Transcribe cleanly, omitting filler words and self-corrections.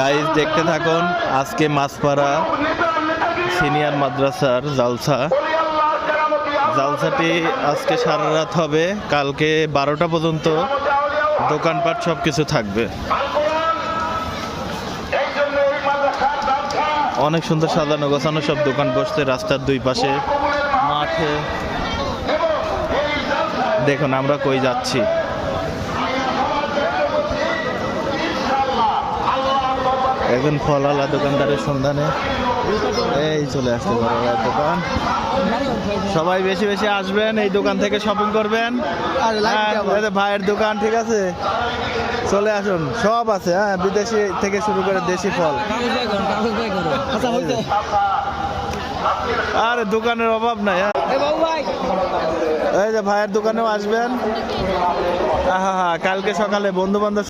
Guys দেখতে থাকুন আজকে মাছপাড়া সিনিয়র মাদ্রাসার জালসাটি আজকে সারা রাত হবে, কালকে 12টা পর্যন্ত দোকানপাট সব কিছু থাকবে। অনেক সুন্দর সাজানো গোছানো সব দোকান বসছে রাস্তার দুই পাশে মাঠে। দেখুন আমরা কই যাচ্ছি। এখন ফলওয়ালা দোকানদারের সন্ধানে এই চলে আসছে বড় দোকান। সবাই বেশি বেশি আসবেন, এই দোকান থেকে শপিং করবেন। ভাইয়ের দোকান, ঠিক আছে, চলে আসুন, সব আছে। হ্যাঁ, বিদেশি থেকে শুরু করে দেশি ফল। আরে দোকানের অভাব নাই। এই যে ভাইয়ের দোকানেও আসবেন। হ্যাঁ, কালকে সকালে বন্ধু বান্ধব